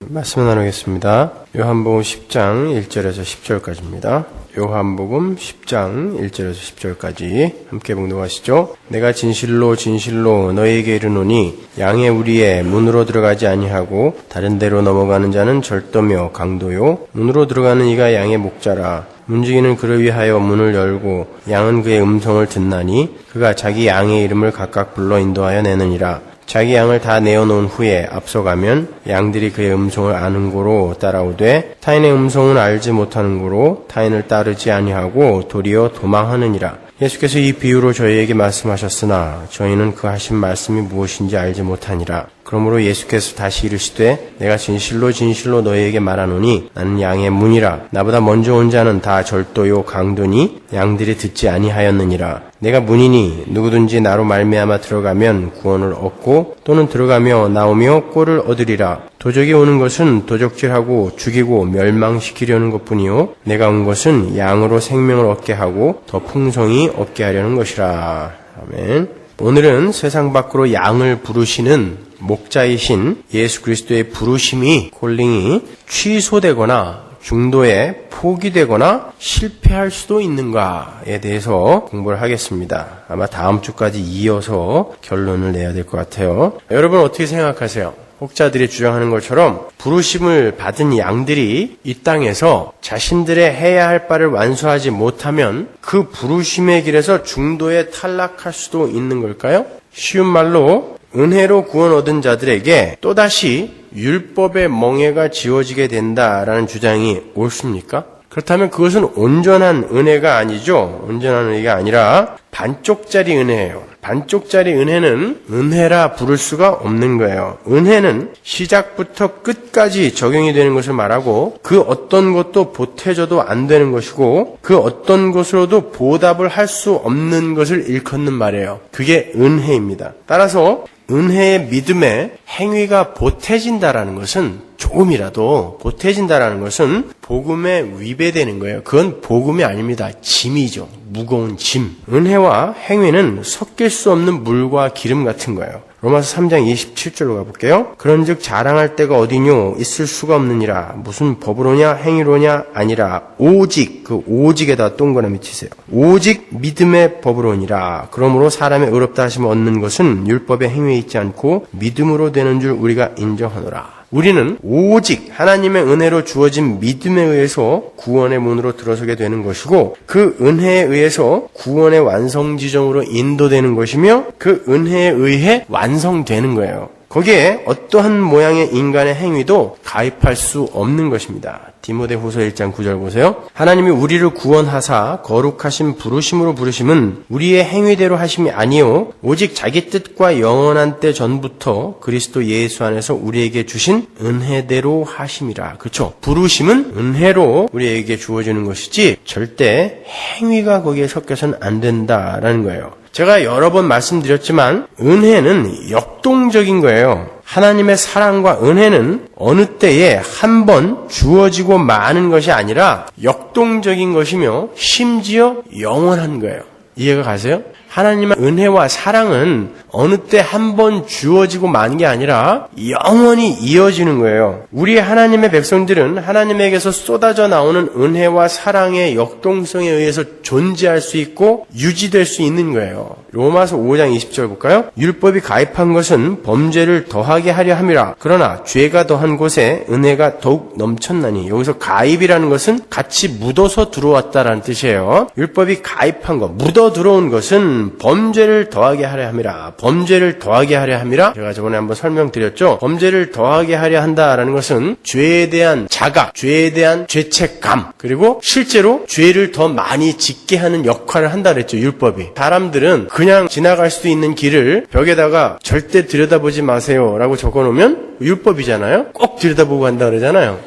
말씀 나누겠습니다. 요한복음 10장 1절에서 10절까지입니다. 요한복음 10장 1절에서 10절까지 함께 봉독하시죠. 내가 진실로 진실로 너희에게 이르노니 양의 우리의 문으로 들어가지 아니하고 다른 데로 넘어가는 자는 절도며 강도요 문으로 들어가는 이가 양의 목자라. 문지기는 그를 위하여 문을 열고 양은 그의 음성을 듣나니 그가 자기 양의 이름을 각각 불러 인도하여 내느니라. 자기 양을 다 내어놓은 후에 앞서가면 양들이 그의 음성을 아는 고로 따라오되 타인의 음성은 알지 못하는 고로 타인을 따르지 아니하고 도리어 도망하느니라. 예수께서 이 비유로 저희에게 말씀하셨으나 저희는 그 하신 말씀이 무엇인지 알지 못하니라. 그러므로 예수께서 다시 이르시되 내가 진실로 진실로 너희에게 말하노니 나는 양의 문이라. 나보다 먼저 온 자는 다 절도요 강도니 양들이 듣지 아니하였느니라. 내가 문이니 누구든지 나로 말미암아 들어가면 구원을 얻고 또는 들어가며 나오며 꼴을 얻으리라. 도적이 오는 것은 도적질하고 죽이고 멸망시키려는 것뿐이요 내가 온 것은 양으로 생명을 얻게 하고 더 풍성히 얻게 하려는 것이라. 아멘. 오늘은 세상 밖으로 양을 부르시는 목자이신 예수 그리스도의 부르심이 콜링이 취소되거나 중도에 포기되거나 실패할 수도 있는가에 대해서 공부를 하겠습니다. 아마 다음 주까지 이어서 결론을 내야 될 것 같아요. 여러분 어떻게 생각하세요? 혹자들이 주장하는 것처럼 부르심을 받은 양들이 이 땅에서 자신들의 해야 할 바를 완수하지 못하면 그 부르심의 길에서 중도에 탈락할 수도 있는 걸까요? 쉬운 말로 은혜로 구원 얻은 자들에게 또다시 율법의 멍에가 지워지게 된다라는 주장이 옳습니까? 그렇다면 그것은 온전한 은혜가 아니죠. 온전한 은혜가 아니라 반쪽짜리 은혜예요. 반쪽짜리 은혜는 은혜라 부를 수가 없는 거예요. 은혜는 시작부터 끝까지 적용이 되는 것을 말하고 그 어떤 것도 보태져도 안 되는 것이고 그 어떤 것으로도 보답을 할 수 없는 것을 일컫는 말이에요. 그게 은혜입니다. 따라서 은혜의 믿음에 행위가 보태진다라는 것은 조금이라도 보태진다라는 것은 복음에 위배되는 거예요. 그건 복음이 아닙니다. 짐이죠. 무거운 짐. 은혜와 행위는 섞일 수 없는 물과 기름 같은 거예요. 로마서 3장 27절로 가볼게요. 그런즉 자랑할 데가 어디뇨 있을 수가 없느니라. 무슨 법으로냐 행위로냐 아니라 오직 그 오직에다 동그라미 치세요. 오직 믿음의 법으로니라. 그러므로 사람의 의롭다 하심을 얻는 것은 율법의 행위에 있지 않고 믿음으로 되는 줄 우리가 인정하노라. 우리는 오직 하나님의 은혜로 주어진 믿음에 의해서 구원의 문으로 들어서게 되는 것이고 그 은혜에 의해서 구원의 완성 지점으로 인도되는 것이며 그 은혜에 의해 완성되는 거예요. 거기에 어떠한 모양의 인간의 행위도 가입할 수 없는 것입니다. 디모데후서 1장 9절 보세요. 하나님이 우리를 구원하사 거룩하신 부르심으로 부르심은 우리의 행위대로 하심이 아니요 오직 자기 뜻과 영원한 때 전부터 그리스도 예수 안에서 우리에게 주신 은혜대로 하심이라. 그렇죠? 부르심은 은혜로 우리에게 주어지는 것이지 절대 행위가 거기에 섞여서는 안 된다라는 거예요. 제가 여러 번 말씀드렸지만 은혜는 역동적인 거예요. 하나님의 사랑과 은혜는 어느 때에 한 번 주어지고 마는 것이 아니라 역동적인 것이며 심지어 영원한 거예요. 이해가 가세요? 하나님의 은혜와 사랑은 어느 때 한 번 주어지고 마는 게 아니라 영원히 이어지는 거예요. 우리 하나님의 백성들은 하나님에게서 쏟아져 나오는 은혜와 사랑의 역동성에 의해서 존재할 수 있고 유지될 수 있는 거예요. 로마서 5장 20절 볼까요? 율법이 가입한 것은 범죄를 더하게 하려 함이라. 그러나 죄가 더한 곳에 은혜가 더욱 넘쳤나니. 여기서 가입이라는 것은 같이 묻어서 들어왔다라는 뜻이에요. 율법이 가입한 것, 묻어 들어온 것은 범죄를 더하게 하려 함이라. 범죄를 더하게 하려 함이라. 제가 저번에 한번 설명드렸죠. 범죄를 더하게 하려 한다라는 것은 죄에 대한 자각, 죄에 대한 죄책감, 그리고 실제로 죄를 더 많이 짓게 하는 역할을 한다 그랬죠. 율법이. 사람들은 그냥 지나갈 수 있는 길을 벽에다가 절대 들여다보지 마세요 라고 적어놓으면 율법이잖아요. 꼭 들여다보고 간다 그러잖아요.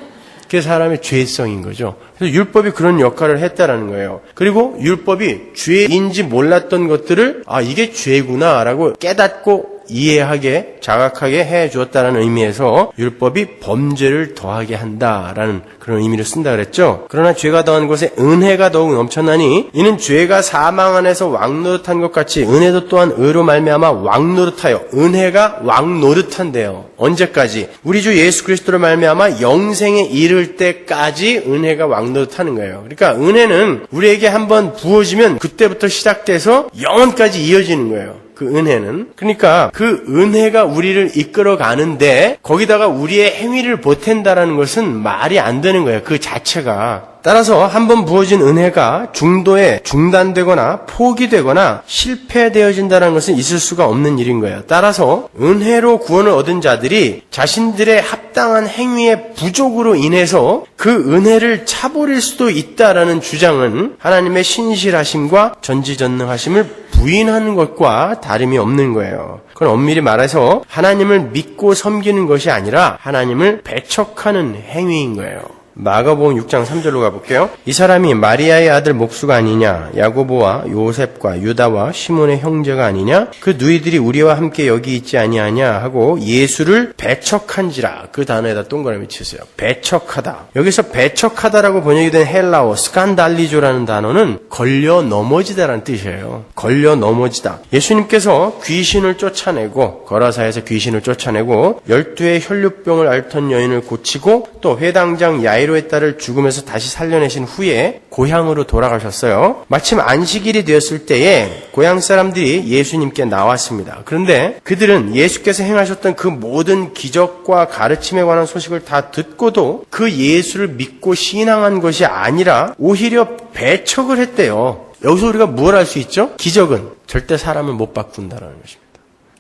그게 사람의 죄성인 거죠. 그래서 율법이 그런 역할을 했다라는 거예요. 그리고 율법이 죄인지 몰랐던 것들을 이게 죄구나 라고 깨닫고 이해하게 자각하게 해 주었다라는 의미에서 율법이 범죄를 더하게 한다라는 그런 의미를 쓴다 그랬죠. 그러나 죄가 더한 곳에 은혜가 더욱 넘쳤나니 이는 죄가 사망 안에서 왕노릇한 것 같이 은혜도 또한 의로 말미암아 왕노릇하여 은혜가 왕노릇한대요. 언제까지? 우리 주 예수 그리스도로 말미암아 영생에 이를 때까지 은혜가 왕노릇하는 거예요. 그러니까 은혜는 우리에게 한번 부어지면 그때부터 시작돼서 영원까지 이어지는 거예요. 그 은혜는. 그러니까 그 은혜가 우리를 이끌어 가는데 거기다가 우리의 행위를 보탠다라는 것은 말이 안 되는 거예요. 그 자체가. 따라서 한번 부어진 은혜가 중도에 중단되거나 포기되거나 실패되어진다는 것은 있을 수가 없는 일인 거예요. 따라서 은혜로 구원을 얻은 자들이 자신들의 합당한 행위의 부족으로 인해서 그 은혜를 차버릴 수도 있다라는 주장은 하나님의 신실하심과 전지전능하심을 부인하는 것과 다름이 없는 거예요. 그건 엄밀히 말해서 하나님을 믿고 섬기는 것이 아니라 하나님을 배척하는 행위인 거예요. 마가복음 6장 3절로 가볼게요. 이 사람이 마리아의 아들 목수가 아니냐, 야고보와 요셉과 유다와 시몬의 형제가 아니냐, 그 누이들이 우리와 함께 여기 있지 아니하냐 하고 예수를 배척한지라. 그 단어에다 동그라미 치세요. 배척하다. 여기서 배척하다라고 번역이 된 헬라어 스칸달리조라는 단어는 걸려 넘어지다라는 뜻이에요. 걸려 넘어지다. 예수님께서 귀신을 쫓아내고 거라사에서 귀신을 쫓아내고 12의 혈류병을 앓던 여인을 고치고 또 회당장 야이로의 딸을 죽음에서 다시 살려내신 후에 고향으로 돌아가셨어요. 마침 안식일이 되었을 때에 고향 사람들이 예수님께 나왔습니다. 그런데 그들은 예수께서 행하셨던 그 모든 기적과 가르침에 관한 소식을 다 듣고도 그 예수를 믿고 신앙한 것이 아니라 오히려 배척을 했대요. 여기서 우리가 뭘 알 수 있죠? 기적은 절대 사람을 못 바꾼다는 것입니다.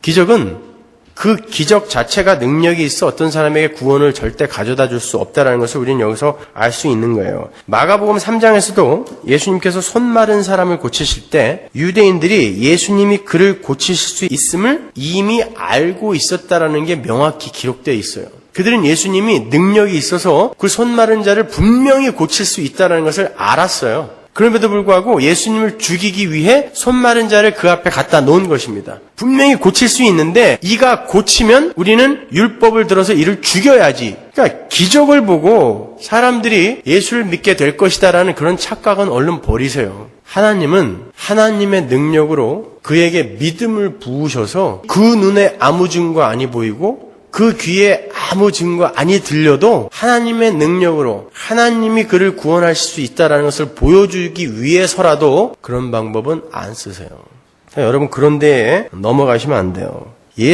기적은 그 기적 자체가 능력이 있어 어떤 사람에게 구원을 절대 가져다 줄 수 없다는 것을 우리는 여기서 알 수 있는 거예요. 마가복음 3장에서도 예수님께서 손 마른 사람을 고치실 때 유대인들이 예수님이 그를 고치실 수 있음을 이미 알고 있었다라는 게 명확히 기록되어 있어요. 그들은 예수님이 능력이 있어서 그 손 마른 자를 분명히 고칠 수 있다는 것을 알았어요. 그럼에도 불구하고 예수님을 죽이기 위해 손 마른 자를 그 앞에 갖다 놓은 것입니다. 분명히 고칠 수 있는데 이가 고치면 우리는 율법을 들어서 이를 죽여야지. 그러니까 기적을 보고 사람들이 예수를 믿게 될 것이다라는 그런 착각은 얼른 버리세요. 하나님은 하나님의 능력으로 그에게 믿음을 부으셔서 그 눈에 아무 증거 아니 보이고 그 귀에 아무 증거 아니 들려도 하나님의 능력으로 하나님이 그를 구원하실 수 있다는 것을 보여주기 위해서라도 그런 방법은 안 쓰세요. 여러분 그런 데에 넘어가시면 안 돼요.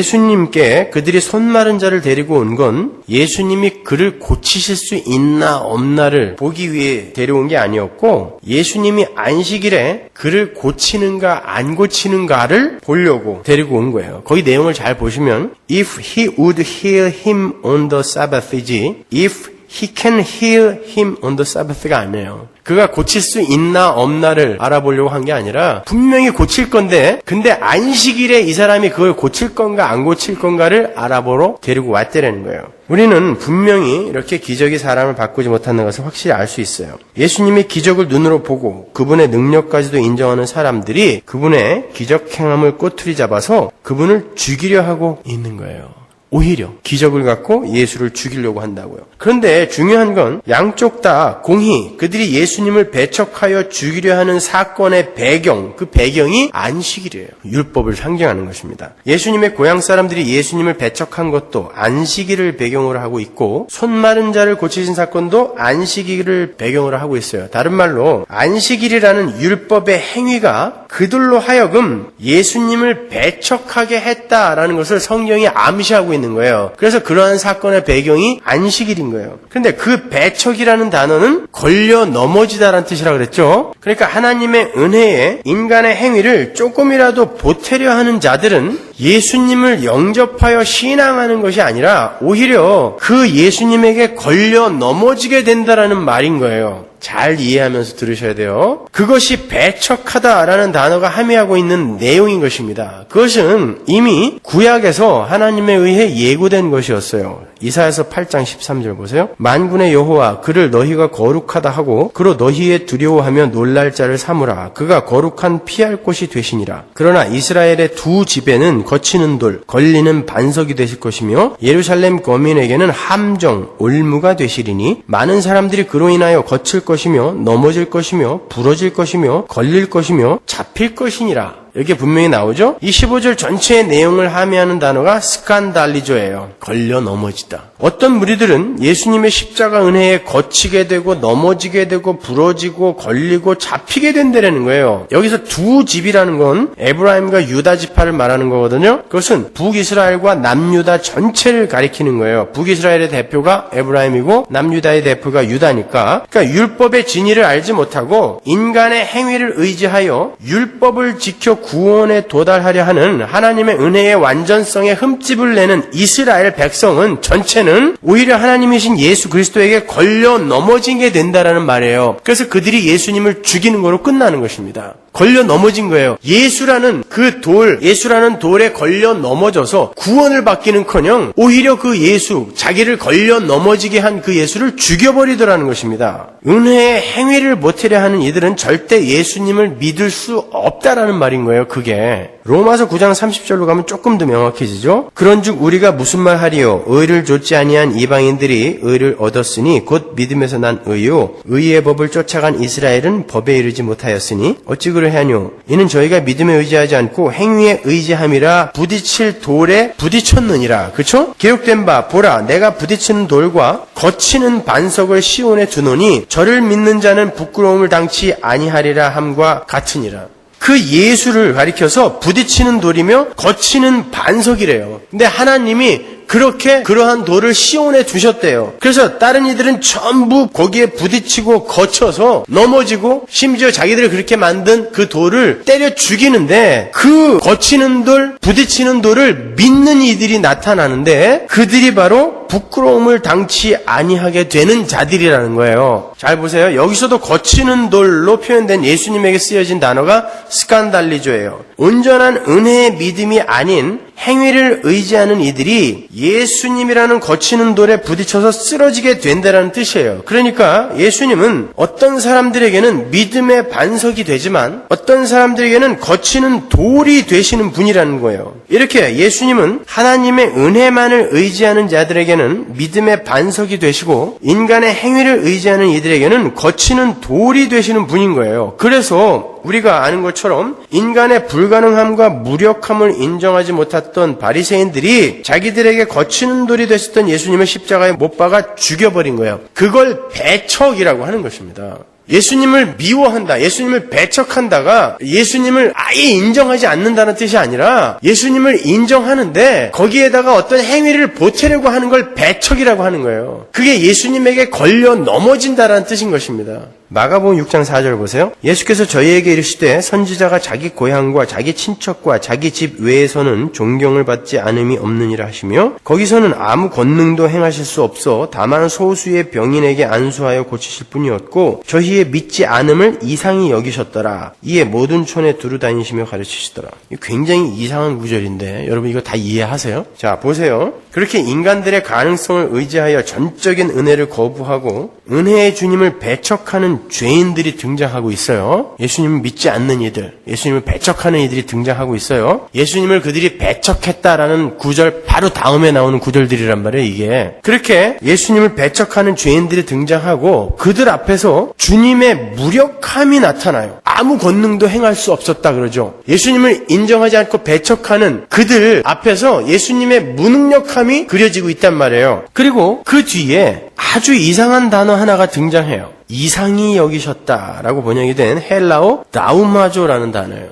예수님께 그들이 손 마른 자를 데리고 온 건 예수님이 그를 고치실 수 있나 없나를 보기 위해 데려온 게 아니었고 예수님이 안식일에 그를 고치는가 안 고치는가를 보려고 데리고 온 거예요. 거기 내용을 잘 보시면 If he would heal him on the Sabbath이지 If he can heal him on the Sabbath가 아니에요. 그가 고칠 수 있나 없나를 알아보려고 한 게 아니라 분명히 고칠 건데 근데 안식일에 이 사람이 그걸 고칠 건가 안 고칠 건가를 알아보러 데리고 왔다는 거예요. 우리는 분명히 이렇게 기적이 사람을 바꾸지 못하는 것을 확실히 알 수 있어요. 예수님이 기적을 눈으로 보고 그분의 능력까지도 인정하는 사람들이 그분의 기적 행함을 꼬투리 잡아서 그분을 죽이려 하고 있는 거예요. 오히려 기적을 갖고 예수를 죽이려고 한다고요. 그런데 중요한 건 양쪽 다 공히 그들이 예수님을 배척하여 죽이려 하는 사건의 배경, 그 배경이 안식일이에요. 율법을 상징하는 것입니다. 예수님의 고향 사람들이 예수님을 배척한 것도 안식일을 배경으로 하고 있고 손 마른 자를 고치신 사건도 안식일을 배경으로 하고 있어요. 다른 말로 안식일이라는 율법의 행위가 그들로 하여금 예수님을 배척하게 했다라는 것을 성경이 암시하고 있는 거예요. 그래서 그러한 사건의 배경이 안식일인 거예요. 그런데 그 배척이라는 단어는 걸려 넘어지다라는 뜻이라고 그랬죠. 그러니까 하나님의 은혜에 인간의 행위를 조금이라도 보태려 하는 자들은 예수님을 영접하여 신앙하는 것이 아니라 오히려 그 예수님에게 걸려 넘어지게 된다라는 말인 거예요. 잘 이해하면서 들으셔야 돼요. 그것이 배척하다라는 단어가 함의하고 있는 내용인 것입니다. 그것은 이미 구약에서 하나님에 의해 예고된 것이었어요. 이사야서 8장 13절 보세요. 만군의 여호와 그를 너희가 거룩하다 하고 그로 너희의 두려워하며 놀랄 자를 삼으라. 그가 거룩한 피할 곳이 되시니라. 그러나 이스라엘의 두 집에는 거치는 돌, 걸리는 반석이 되실 것이며 예루살렘 거민에게는 함정, 올무가 되시리니 많은 사람들이 그로 인하여 거칠 것이며 넘어질 것이며 부러질 것이며 걸릴 것이며 잡힐 것이니라. 이렇게 분명히 나오죠? 이 15절 전체의 내용을 함의하는 단어가 스칸달리조예요. 걸려 넘어지다. 어떤 무리들은 예수님의 십자가 은혜에 거치게 되고 넘어지게 되고 부러지고 걸리고 잡히게 된다는 거예요. 여기서 두 집이라는 건 에브라임과 유다 지파를 말하는 거거든요. 그것은 북이스라엘과 남유다 전체를 가리키는 거예요. 북이스라엘의 대표가 에브라임이고 남유다의 대표가 유다니까. 그러니까 율법의 진리를 알지 못하고 인간의 행위를 의지하여 율법을 지켜 구원에 도달하려 하는 하나님의 은혜의 완전성에 흠집을 내는 이스라엘 백성은 전체는 오히려 하나님이신 예수 그리스도에게 걸려 넘어지게 된다라는 말이에요. 그래서 그들이 예수님을 죽이는 거로 끝나는 것입니다. 걸려 넘어진 거예요. 예수라는 돌에 걸려 넘어져서 구원을 받기는커녕 오히려 그 예수, 자기를 걸려 넘어지게 한 그 예수를 죽여버리더라는 것입니다. 은혜의 행위를 못하려 하는 이들은 절대 예수님을 믿을 수 없다라는 말인 거예요. 그게 로마서 9장 30절로 가면 조금 더 명확해지죠. 그런즉 우리가 무슨 말 하리요? 의를 좇지 아니한 이방인들이 의를 얻었으니 곧 믿음에서 난 의요. 의의 법을 쫓아간 이스라엘은 법에 이르지 못하였으니 어찌 그러하뇨? 이는 저희가 믿음에 의지하지 않고 행위에 의지함이라 부딪힐 돌에 부딪혔느니라. 그렇죠? 기록된 바 보라 내가 부딪히는 돌과 거치는 반석을 시온에 두노니 저를 믿는 자는 부끄러움을 당치 아니하리라 함과 같으니라. 그 예수를 가리켜서 부딪히는 돌이며 거치는 반석이래요. 근데 하나님이 그러한 돌을 시온에 두셨대요. 그래서 다른 이들은 전부 거기에 부딪히고 거쳐서 넘어지고 심지어 자기들이 그렇게 만든 그 돌을 때려 죽이는데 그 거치는 돌, 부딪히는 돌을 믿는 이들이 나타나는데 그들이 바로 부끄러움을 당치 아니하게 되는 자들이라는 거예요. 잘 보세요. 여기서도 거치는 돌로 표현된 예수님에게 쓰여진 단어가 스칸달리조예요. 온전한 은혜의 믿음이 아닌 행위를 의지하는 이들이 예수님이라는 거치는 돌에 부딪혀서 쓰러지게 된다는 뜻이에요. 그러니까 예수님은 어떤 사람들에게는 믿음의 반석이 되지만 어떤 사람들에게는 거치는 돌이 되시는 분이라는 거예요. 이렇게 예수님은 하나님의 은혜만을 의지하는 자들에게는 믿음의 반석이 되시고 인간의 행위를 의지하는 이들에게는 거치는 돌이 되시는 분인 거예요. 그래서 우리가 아는 것처럼 인간의 불가능함과 무력함을 인정하지 못했던 바리새인들이 자기들에게 거치는 돌이 되셨던 예수님을 십자가에 못 박아 죽여버린 거예요. 그걸 배척이라고 하는 것입니다. 예수님을 미워한다, 예수님을 배척한다가 예수님을 아예 인정하지 않는다는 뜻이 아니라 예수님을 인정하는데 거기에다가 어떤 행위를 보태려고 하는 걸 배척이라고 하는 거예요. 그게 예수님에게 걸려 넘어진다라는 뜻인 것입니다. 마가복음 6장 4절 보세요. 예수께서 저희에게 이르시되 선지자가 자기 고향과 자기 친척과 자기 집 외에서는 존경을 받지 않음이 없느니라 하시며 거기서는 아무 권능도 행하실 수 없어 다만 소수의 병인에게 안수하여 고치실 뿐이었고 저희의 믿지 않음을 이상히 여기셨더라. 이에 모든 촌에 두루 다니시며 가르치시더라. 굉장히 이상한 구절인데 여러분 이거 다 이해하세요? 자 보세요. 그렇게 인간들의 가능성을 의지하여 전적인 은혜를 거부하고 은혜의 주님을 배척하는 죄인들이 등장하고 있어요. 예수님을 믿지 않는 이들, 예수님을 배척하는 이들이 등장하고 있어요. 예수님을 그들이 배척했다라는 구절 바로 다음에 나오는 구절들이란 말이에요. 이게 그렇게 예수님을 배척하는 죄인들이 등장하고 그들 앞에서 주님의 무력함이 나타나요. 아무 권능도 행할 수 없었다 그러죠. 예수님을 인정하지 않고 배척하는 그들 앞에서 예수님의 무능력함이 그려지고 있단 말이에요. 그리고 그 뒤에 아주 이상한 단어 하나가 등장해요. 이상히 여기셨다라고 번역이 된 헬라어 나우마조라는 단어예요.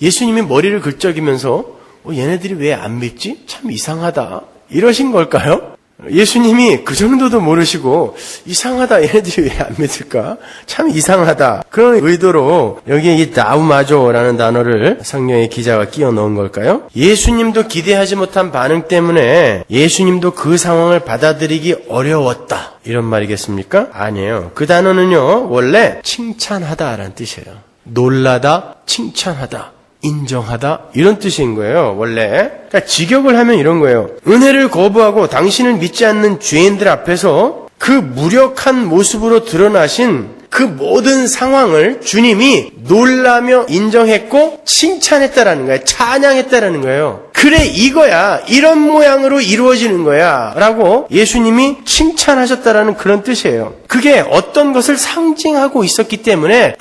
예수님이 머리를 긁적이면서 얘네들이 왜 안 믿지? 참 이상하다. 이러신 걸까요? 예수님이 그 정도도 모르시고 이상하다 얘네들이 왜 안 믿을까? 참 이상하다. 그런 의도로 여기에 이 나우마조라는 단어를 성경의 기자가 끼워 넣은 걸까요? 예수님도 기대하지 못한 반응 때문에 예수님도 그 상황을 받아들이기 어려웠다. 이런 말이겠습니까? 아니에요. 그 단어는요 원래 칭찬하다라는 뜻이에요. 놀라다, 칭찬하다. 인정하다 이런 뜻인 거예요. 원래 그러니까 직역을 하면 이런 거예요. 은혜를 거부하고 당신을 믿지 않는 죄인들 앞에서 그 무력한 모습으로 드러나신 그 모든 상황을 주님이 놀라며 인정했고 칭찬했다라는 거예요. 찬양했다라는 거예요. 그래 이거야. 이런 모양으로 이루어지는 거야. 라고 예수님이 칭찬하셨다라는 그런 뜻이에요. 그게 어떤 것을 상징하고 있었기 때문에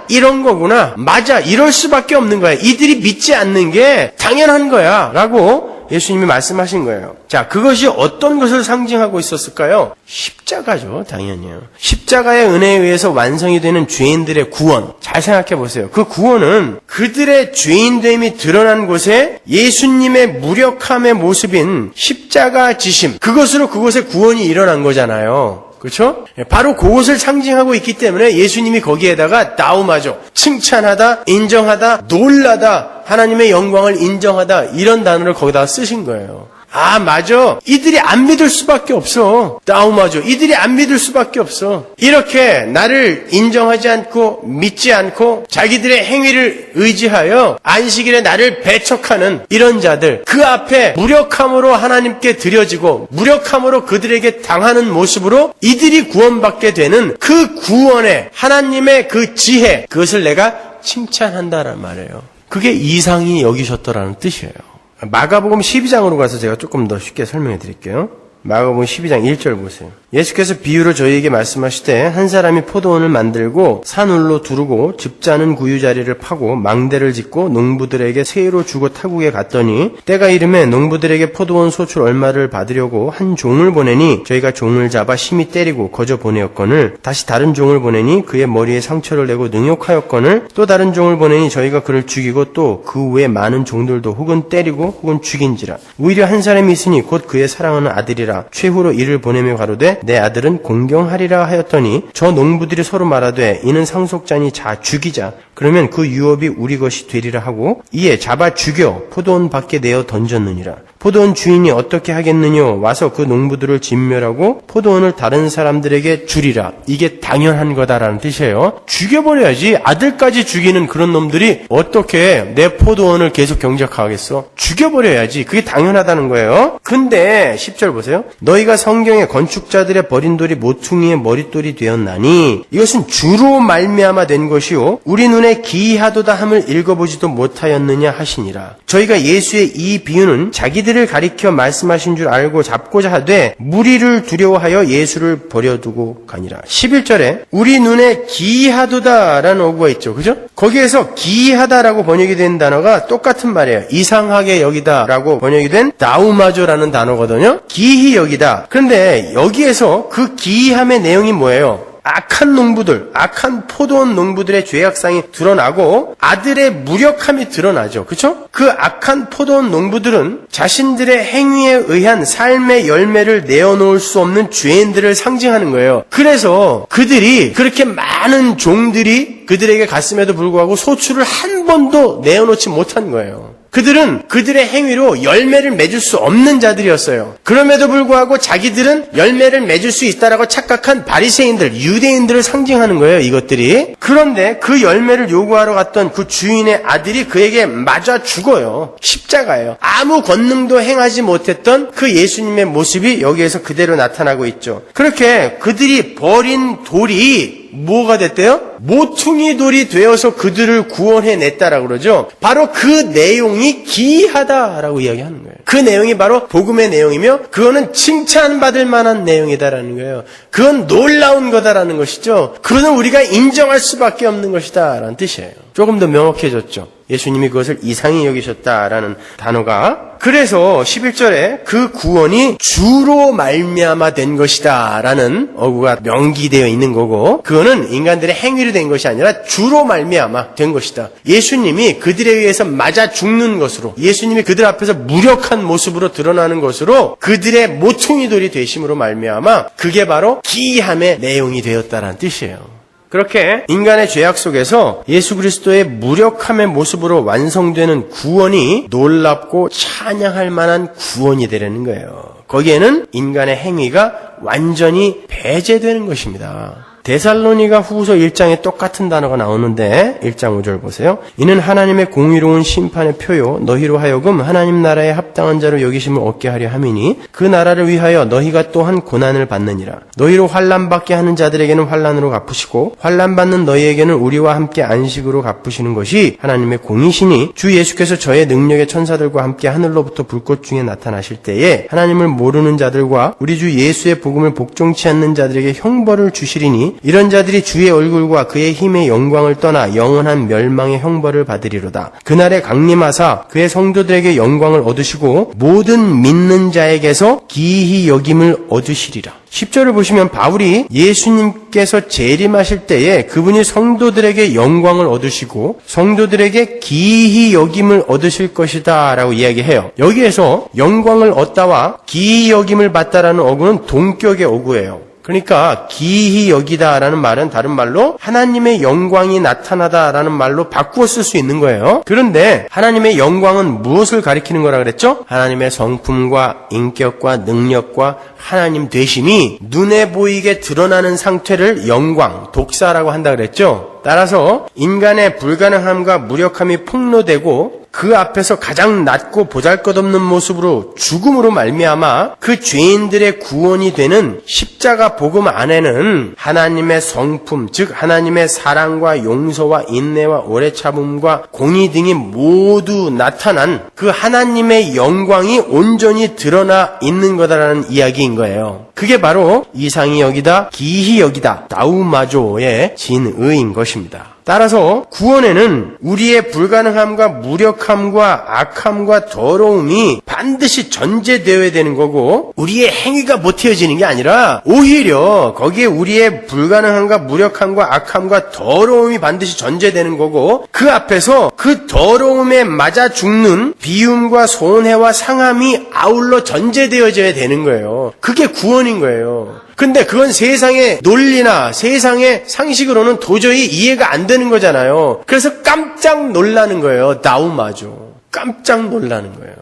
이런 거구나. 맞아. 이럴 수밖에 없는 거야. 이들이 믿지 않는 게 당연한 거야. 라고 예수님이 말씀하신 거예요. 자, 그것이 어떤 것을 상징하고 있었을까요? 십자가죠, 당연히요. 십자가의 은혜에 의해서 완성이 되는 죄인들의 구원. 잘 생각해 보세요. 그 구원은 그들의 죄인됨이 드러난 곳에 예수님의 무력함의 모습인 십자가 지심. 그것으로 그곳에 구원이 일어난 거잖아요. 그렇죠? 바로 그것을 상징하고 있기 때문에 예수님이 거기에다가 나우마죠. 칭찬하다, 인정하다, 놀라다, 하나님의 영광을 인정하다 이런 단어를 거기다가 쓰신 거예요. 맞아. 이들이 안 믿을 수밖에 없어. 나우마죠. 이들이 안 믿을 수밖에 없어. 이렇게 나를 인정하지 않고 믿지 않고 자기들의 행위를 의지하여 안식일에 나를 배척하는 이런 자들, 그 앞에 무력함으로 하나님께 드려지고 무력함으로 그들에게 당하는 모습으로 이들이 구원받게 되는 그 구원의 하나님의 그 지혜, 그것을 내가 칭찬한다란 말이에요. 그게 이상히 여기셨더라는 뜻이에요. 마가복음 12장으로 가서 제가 조금 더 쉽게 설명해 드릴게요. 마가복음 12장 1절 보세요. 예수께서 비유로 저희에게 말씀하시되 한 사람이 포도원을 만들고 산울로 두르고 즙자는 구유자리를 파고 망대를 짓고 농부들에게 세로 주고 타국에 갔더니 때가 이르매 농부들에게 포도원 소출 얼마를 받으려고 한 종을 보내니 저희가 종을 잡아 심히 때리고 거저 보내었거늘 다시 다른 종을 보내니 그의 머리에 상처를 내고 능욕하였거늘 또 다른 종을 보내니 저희가 그를 죽이고 또 그 외 많은 종들도 혹은 때리고 혹은 죽인지라. 오히려 한 사람이 있으니 곧 그의 사랑하는 아들이라. 최후로 이를 보내며 가로되 내 아들은 공경하리라 하였더니 저 농부들이 서로 말하되 이는 상속자니 자 죽이자. 그러면 그 유업이 우리 것이 되리라 하고 이에 잡아 죽여 포도원 밖에 내어 던졌느니라. 포도원 주인이 어떻게 하겠느냐 와서 그 농부들을 진멸하고 포도원을 다른 사람들에게 주리라. 이게 당연한 거다라는 뜻이에요. 죽여버려야지. 아들까지 죽이는 그런 놈들이 어떻게 내 포도원을 계속 경작하겠어? 죽여버려야지. 그게 당연하다는 거예요. 근데 10절 보세요. 너희가 성경의 건축자들의 버린 돌이 모퉁이의 머릿돌이 되었나니 이것은 주로 말미암아 된 것이요 우리 눈에 기이하도다 함을 읽어보지도 못하였느냐 하시니라. 저희가 예수의 이 비유는 자기들을 가리켜 말씀하신 줄 알고 잡고자 하되 무리를 두려워하여 예수를 버려두고 가니라. 11절에 우리 눈에 기이하도다라는 어구가 있죠. 그죠? 거기에서 기이하다라고 번역이 된 단어가 똑같은 말이에요. 이상하게 여기다라고 번역이 된 나우마조라는 단어거든요. 기이히 여기다. 그런데 여기에서 그 기이함의 내용이 뭐예요? 악한 농부들, 악한 포도원 농부들의 죄악상이 드러나고 아들의 무력함이 드러나죠. 그렇죠? 그 악한 포도원 농부들은 자신들의 행위에 의한 삶의 열매를 내어놓을 수 없는 죄인들을 상징하는 거예요. 그래서 그들이 그렇게 많은 종들이 그들에게 갔음에도 불구하고 소출을 한 번도 내어놓지 못한 거예요. 그들은 그들의 행위로 열매를 맺을 수 없는 자들이었어요. 그럼에도 불구하고 자기들은 열매를 맺을 수 있다라고 착각한 바리새인들, 유대인들을 상징하는 거예요, 이것들이. 그런데 그 열매를 요구하러 갔던 그 주인의 아들이 그에게 맞아 죽어요. 십자가예요. 아무 권능도 행하지 못했던 그 예수님의 모습이 여기에서 그대로 나타나고 있죠. 그렇게 그들이 버린 돌이 뭐가 됐대요? 모퉁이 돌이 되어서 그들을 구원해냈다라고 그러죠. 바로 그 내용이 기이하다라고 이야기하는 거예요. 그 내용이 바로 복음의 내용이며 그거는 칭찬받을 만한 내용이다라는 거예요. 그건 놀라운 거다라는 것이죠. 그거는 우리가 인정할 수밖에 없는 것이다라는 뜻이에요. 조금 더 명확해졌죠. 예수님이 그것을 이상히 여기셨다라는 단어가. 그래서 11절에 그 구원이 주로 말미암아 된 것이다 라는 어구가 명기되어 있는 거고 그거는 인간들의 행위로 된 것이 아니라 주로 말미암아 된 것이다. 예수님이 그들에 의해서 맞아 죽는 것으로 예수님이 그들 앞에서 무력한 모습으로 드러나는 것으로 그들의 모퉁이돌이 되심으로 말미암아 그게 바로 기이함의 내용이 되었다라는 뜻이에요. 그렇게 인간의 죄악 속에서 예수 그리스도의 무력함의 모습으로 완성되는 구원이 놀랍고 찬양할 만한 구원이 되려는 거예요. 거기에는 인간의 행위가 완전히 배제되는 것입니다. 데살로니가 후서 1장에 똑같은 단어가 나오는데 1장 5절 보세요. 이는 하나님의 공의로운 심판의 표요 너희로 하여금 하나님 나라에 합당한 자로 여기심을 얻게 하려 함이니 그 나라를 위하여 너희가 또한 고난을 받느니라. 너희로 환난받게 하는 자들에게는 환난으로 갚으시고 환난받는 너희에게는 우리와 함께 안식으로 갚으시는 것이 하나님의 공의시니 주 예수께서 저의 능력의 천사들과 함께 하늘로부터 불꽃 중에 나타나실 때에 하나님을 모르는 자들과 우리 주 예수의 복음을 복종치 않는 자들에게 형벌을 주시리니 이런 자들이 주의 얼굴과 그의 힘의 영광을 떠나 영원한 멸망의 형벌을 받으리로다. 그날에 강림하사 그의 성도들에게 영광을 얻으시고 모든 믿는 자에게서 기이히 여김을 얻으시리라. 10절을 보시면 바울이 예수님께서 재림하실 때에 그분이 성도들에게 영광을 얻으시고 성도들에게 기이히 여김을 얻으실 것이다 라고 이야기해요. 여기에서 영광을 얻다와 기이히 여김을 받다라는 어구는 동격의 어구예요. 그러니까 기이히 여기다라는 말은 다른 말로 하나님의 영광이 나타나다라는 말로 바꾸어 쓸 수 있는 거예요. 그런데 하나님의 영광은 무엇을 가리키는 거라 그랬죠? 하나님의 성품과 인격과 능력과 하나님 되심이 눈에 보이게 드러나는 상태를 영광, 독사라고 한다 그랬죠? 따라서 인간의 불가능함과 무력함이 폭로되고 그 앞에서 가장 낮고 보잘것없는 모습으로 죽음으로 말미암아 그 죄인들의 구원이 되는 십자가 복음 안에는 하나님의 성품, 즉 하나님의 사랑과 용서와 인내와 오래 참음과 공의 등이 모두 나타난 그 하나님의 영광이 온전히 드러나 있는 거다라는 이야기인 거예요. 그게 바로 이상히 여기다, 기이히 여기다, 다우마조의 진의인 것입니다. 따라서 구원에는 우리의 불가능함과 무력함과 악함과 더러움이 반드시 전제되어야 되는 거고 우리의 행위가 못해어지는 게 아니라 오히려 거기에 우리의 불가능함과 무력함과 악함과 더러움이 반드시 전제되는 거고 그 앞에서 그 더러움에 맞아 죽는 비움과 손해와 상함이 아울러 전제되어져야 되는 거예요. 그게 구원인 거예요. 근데 그건 세상의 논리나 세상의 상식으로는 도저히 이해가 안 되는 거잖아요. 그래서 깜짝 놀라는 거예요. 다우마죠. 깜짝 놀라는 거예요.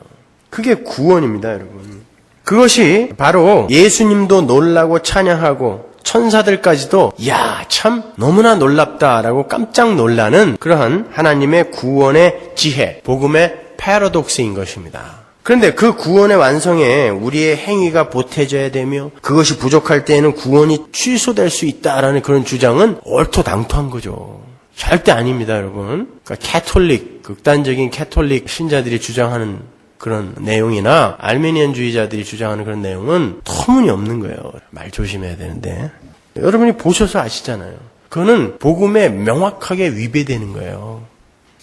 그게 구원입니다, 여러분. 그것이 바로 예수님도 놀라고 찬양하고 천사들까지도 야, 참 너무나 놀랍다라고 깜짝 놀라는 그러한 하나님의 구원의 지혜, 복음의 패러독스인 것입니다. 그런데 그 구원의 완성에 우리의 행위가 보태져야 되며 그것이 부족할 때에는 구원이 취소될 수 있다라는 그런 주장은 얼토당토한 거죠. 절대 아닙니다, 여러분. 그러니까 캐톨릭, 극단적인 캐톨릭 신자들이 주장하는 그런 내용이나 알메니안주의자들이 주장하는 그런 내용은 터무니없는 거예요. 말 조심해야 되는데. 여러분이 보셔서 아시잖아요. 그거는 복음에 명확하게 위배되는 거예요.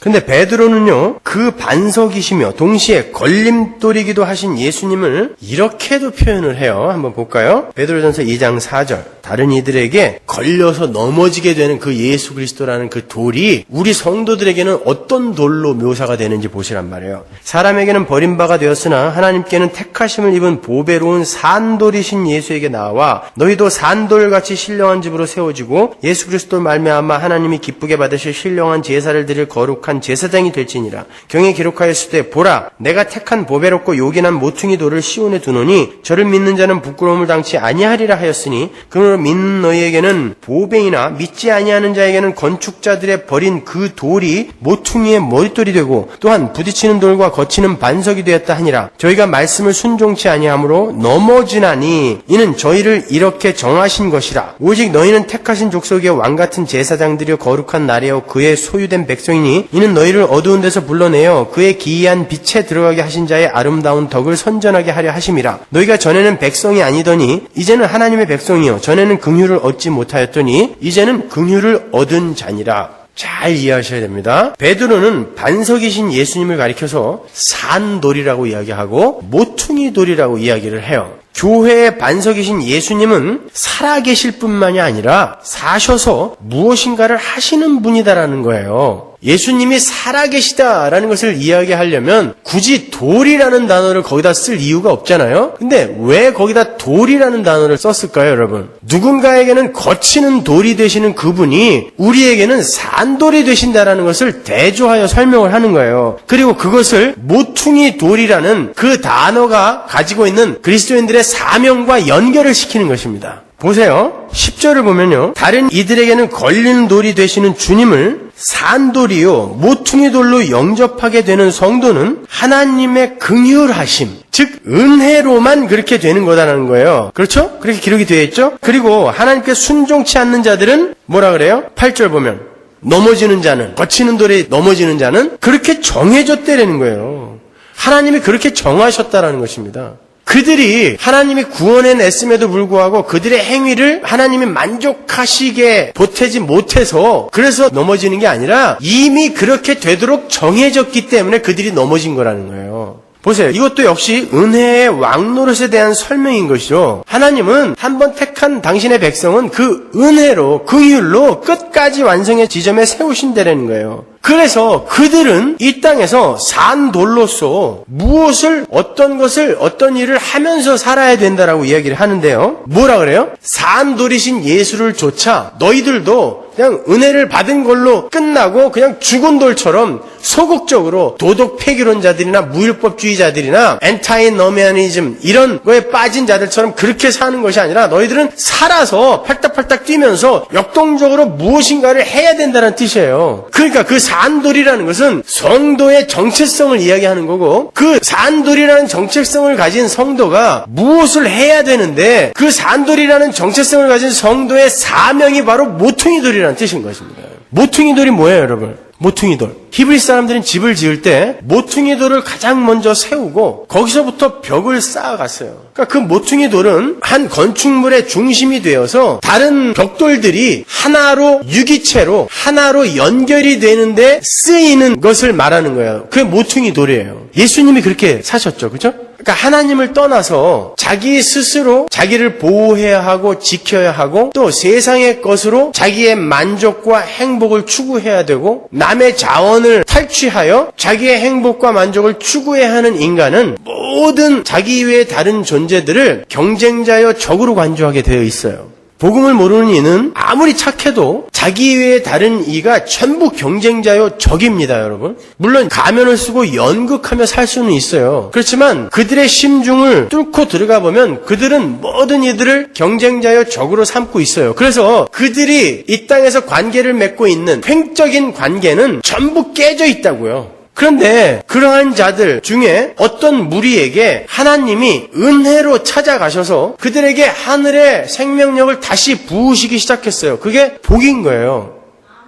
근데 베드로는요, 그 반석이시며 동시에 걸림돌이기도 하신 예수님을 이렇게도 표현을 해요. 한번 볼까요? 베드로전서 2장 4절. 다른 이들에게 걸려서 넘어지게 되는 그 예수 그리스도라는 그 돌이 우리 성도들에게는 어떤 돌로 묘사가 되는지 보시란 말이에요. 사람에게는 버림바가 되었으나 하나님께는 택하심을 입은 보배로운 산돌이신 예수에게 나와 너희도 산돌같이 신령한 집으로 세워지고 예수 그리스도 말미암아 하나님이 기쁘게 받으실 신령한 제사를 드릴 거룩한 제사장이 될지니라. 경에 기록하였을 보라 내가 택한 보배롭고 요긴한 모퉁이 돌을 시온에 두노니 저를 믿는 자는 부끄러움을 당치 아니하리라 하였으니 그러므로 믿는 너희에게는 보배이나 믿지 아니하는 자에게는 건축자들의 버린 그 돌이 모퉁이의 머릿돌이 되고 또한 부딪히는 돌과 거치는 반석이 되었다 하니라. 저희가 말씀을 순종치 아니하므로 넘어지나니 이는 저희를 이렇게 정하신 것이라. 오직 너희는 택하신 족속의 왕같은 제사장들이여 거룩한 나라여 그의 소유된 백성이니 이는 너희를 어두운 데서 불러내어 그의 기이한 빛에 들어가게 하신 자의 아름다운 덕을 선전하게 하려 하심이라. 너희가 전에는 백성이 아니더니 이제는 하나님의 백성이요 전에는 긍휼을 얻지 못하였더니 이제는 긍휼을 얻은 자니라. 잘 이해하셔야 됩니다. 베드로는 반석이신 예수님을 가리켜서 산돌이라고 이야기하고 모퉁이 돌이라고 이야기를 해요. 교회의 반석이신 예수님은 살아계실 뿐만이 아니라 사셔서 무엇인가를 하시는 분이다라는 거예요. 예수님이 살아계시다라는 것을 이야기하려면 굳이 돌이라는 단어를 거기다 쓸 이유가 없잖아요. 근데 왜 거기다 돌이라는 단어를 썼을까요, 여러분? 누군가에게는 거치는 돌이 되시는 그분이 우리에게는 산돌이 되신다라는 것을 대조하여 설명을 하는 거예요. 그리고 그것을 모퉁이 돌이라는 그 단어가 가지고 있는 그리스도인들의 사명과 연결을 시키는 것입니다. 보세요. 10절을 보면요. 다른 이들에게는 걸리는 돌이 되시는 주님을 산돌이요 모퉁이 돌로 영접하게 되는 성도는 하나님의 긍휼하심, 즉 은혜로만 그렇게 되는 거다라는 거예요. 그렇죠? 그렇게 기록이 되어 있죠? 그리고 하나님께 순종치 않는 자들은 뭐라 그래요? 8절 보면 넘어지는 자는, 거치는 돌에 넘어지는 자는 그렇게 정해졌다라는 거예요. 하나님이 그렇게 정하셨다라는 것입니다. 그들이 하나님이 구원해냈음에도 불구하고 그들의 행위를 하나님이 만족하시게 보태지 못해서 그래서 넘어지는 게 아니라 이미 그렇게 되도록 정해졌기 때문에 그들이 넘어진 거라는 거예요. 보세요. 이것도 역시 은혜의 왕노릇에 대한 설명인 것이죠. 하나님은 한번 택한 당신의 백성은 그 은혜로, 긍휼로 끝까지 완성의 지점에 세우신다는 거예요. 그래서 그들은 이 땅에서 산 돌로서 무엇을, 어떤 것을, 어떤 일을 하면서 살아야 된다라고 이야기를 하는데요. 뭐라 그래요? 산 돌이신 예수를 쫓아 너희들도 그냥 은혜를 받은 걸로 끝나고 그냥 죽은 돌처럼 소극적으로 도덕 폐기론자들이나 무율법주의자들이나 엔타이너미아니즘 이런 거에 빠진 자들처럼 그렇게 사는 것이 아니라 너희들은 살아서 팔딱팔딱 뛰면서 역동적으로 무엇인가를 해야 된다는 뜻이에요. 그러니까 그 산돌이라는 것은 성도의 정체성을 이야기하는 거고 그 산돌이라는 정체성을 가진 성도가 무엇을 해야 되는데 그 산돌이라는 정체성을 가진 성도의 사명이 바로 모퉁이돌이라는 뜻인 것입니다. 모퉁이돌이 뭐예요, 여러분? 모퉁이돌. 히브리 사람들은 집을 지을 때 모퉁이돌을 가장 먼저 세우고 거기서부터 벽을 쌓아갔어요. 그러니까 그 모퉁이돌은 한 건축물의 중심이 되어서 다른 벽돌들이 하나로 유기체로 하나로 연결이 되는데 쓰이는 것을 말하는 거예요. 그게 모퉁이돌이에요. 예수님이 그렇게 사셨죠. 그죠? 그러니까 하나님을 떠나서 자기 스스로 자기를 보호해야 하고 지켜야 하고 또 세상의 것으로 자기의 만족과 행복을 추구해야 되고 남의 자원을 탈취하여 자기의 행복과 만족을 추구해야 하는 인간은 모든 자기 이외의 다른 존재들을 경쟁자여 적으로 간주하게 되어 있어요. 복음을 모르는 이는 아무리 착해도 자기 외에 다른 이가 전부 경쟁자요 적입니다, 여러분. 물론 가면을 쓰고 연극하며 살 수는 있어요. 그렇지만 그들의 심중을 뚫고 들어가 보면 그들은 모든 이들을 경쟁자요 적으로 삼고 있어요. 그래서 그들이 이 땅에서 관계를 맺고 있는 횡적인 관계는 전부 깨져 있다고요. 그런데 그러한 자들 중에 어떤 무리에게 하나님이 은혜로 찾아가셔서 그들에게 하늘의 생명력을 다시 부으시기 시작했어요. 그게 복인 거예요.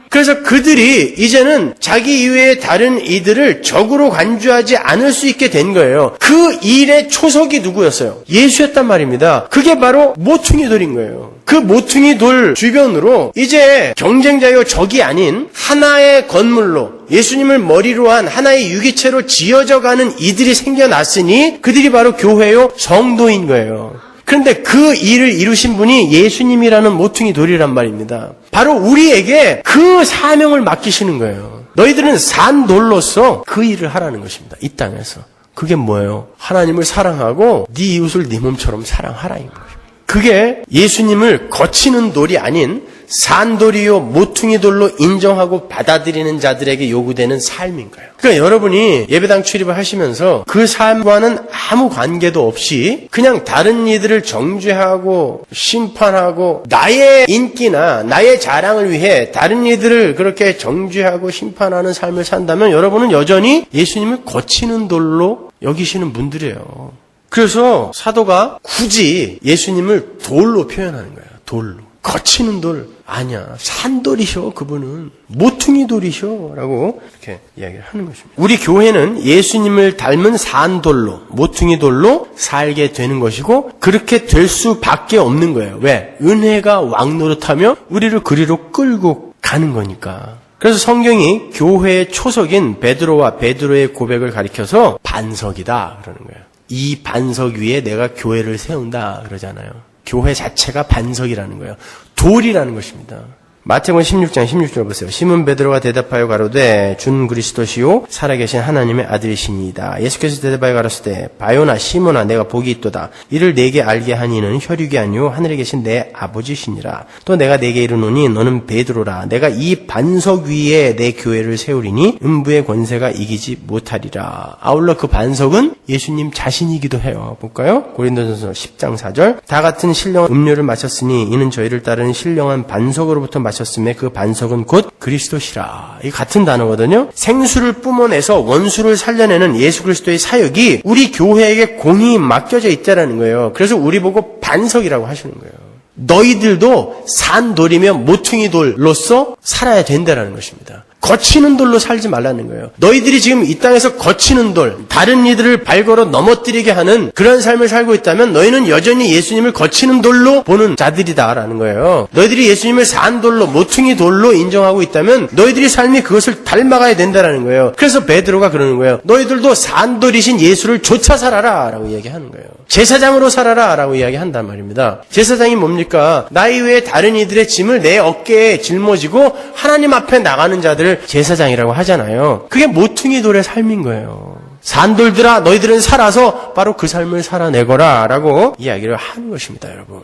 그래서 그들이 이제는 자기 이외의 다른 이들을 적으로 간주하지 않을 수 있게 된 거예요. 그 일의 초석이 누구였어요? 예수였단 말입니다. 그게 바로 모퉁이돌인 거예요. 그 모퉁이돌 주변으로 이제 경쟁자요 적이 아닌 하나의 건물로 예수님을 머리로 한 하나의 유기체로 지어져 가는 이들이 생겨났으니 그들이 바로 교회요 성도인 거예요. 그런데 그 일을 이루신 분이 예수님이라는 모퉁이 돌이란 말입니다. 바로 우리에게 그 사명을 맡기시는 거예요. 너희들은 산돌로서 그 일을 하라는 것입니다. 이 땅에서. 그게 뭐예요? 하나님을 사랑하고 네 이웃을 네 몸처럼 사랑하라는 거예요. 그게 예수님을 거치는 돌이 아닌 산돌이요 모퉁이돌로 인정하고 받아들이는 자들에게 요구되는 삶인 거예요. 그러니까 여러분이 예배당 출입을 하시면서 그 삶과는 아무 관계도 없이 그냥 다른 이들을 정죄하고 심판하고 나의 인기나 나의 자랑을 위해 다른 이들을 그렇게 정죄하고 심판하는 삶을 산다면 여러분은 여전히 예수님을 거치는 돌로 여기시는 분들이에요. 그래서 사도가 굳이 예수님을 돌로 표현하는 거예요. 돌로. 거치는 돌 아니야. 산돌이셔. 그분은 모퉁이돌이셔 라고 이렇게 이야기를 하는 것입니다. 우리 교회는 예수님을 닮은 산돌로 모퉁이돌로 살게 되는 것이고 그렇게 될 수밖에 없는 거예요. 왜? 은혜가 왕노릇하며 우리를 그리로 끌고 가는 거니까. 그래서 성경이 교회의 초석인 베드로와 베드로의 고백을 가리켜서 반석이다 그러는 거예요. 이 반석 위에 내가 교회를 세운다 그러잖아요. 교회 자체가 반석이라는 거예요. 돌이라는 것입니다. 마태복음 16장 16절 보세요. 시몬 베드로가 대답하여 가로되 준 그리스도시요 살아계신 하나님의 아들이시니이다. 예수께서 대답하여 가로되 바요나 시몬아 내가 복이 있도다. 이를 내게 알게 하니는 혈육이 아니요 하늘에 계신 내 아버지시니라. 또 내가 내게 이르노니 너는 베드로라. 내가 이 반석 위에 내 교회를 세우리니 음부의 권세가 이기지 못하리라. 아울러 그 반석은 예수님 자신이기도 해요. 볼까요? 고린도전서 10장 4절. 다 같은 신령한 음료를 마셨으니 이는 저희를 따르는 신령한 반석으로부터 마셨음에 그 반석은 곧 그리스도시라. 이 같은 단어거든요. 생수를 뿜어내서 원수를 살려내는 예수 그리스도의 사역이 우리 교회에게 공히 맡겨져 있다라는 거예요. 그래서 우리 보고 반석이라고 하시는 거예요. 너희들도 산돌이며 모퉁이 돌로서 살아야 된다라는 것입니다. 거치는 돌로 살지 말라는 거예요. 너희들이 지금 이 땅에서 거치는 돌, 다른 이들을 발걸어 넘어뜨리게 하는 그런 삶을 살고 있다면 너희는 여전히 예수님을 거치는 돌로 보는 자들이다라는 거예요. 너희들이 예수님을 산돌로, 모퉁이 돌로 인정하고 있다면 너희들이 삶이 그것을 닮아가야 된다라는 거예요. 그래서 베드로가 그러는 거예요. 너희들도 산돌이신 예수를 쫓아 살아라 라고 이야기하는 거예요. 제사장으로 살아라 라고 이야기한단 말입니다. 제사장이 뭡니까? 나 이외에 다른 이들의 짐을 내 어깨에 짊어지고 하나님 앞에 나가는 자들을 제사장이라고 하잖아요. 그게 모퉁이 돌의 삶인 거예요. 산돌들아 너희들은 살아서 바로 그 삶을 살아내거라 라고 이야기를 하는 것입니다, 여러분.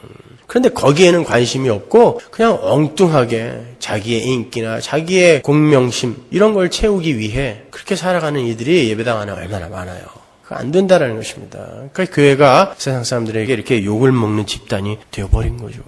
그런데 거기에는 관심이 없고 그냥 엉뚱하게 자기의 인기나 자기의 공명심 이런 걸 채우기 위해 그렇게 살아가는 이들이 예배당 안에 얼마나 많아요. 그거 안 된다라는 것입니다. 그러니까 교회가 세상 사람들에게 이렇게 욕을 먹는 집단이 되어버린 거죠.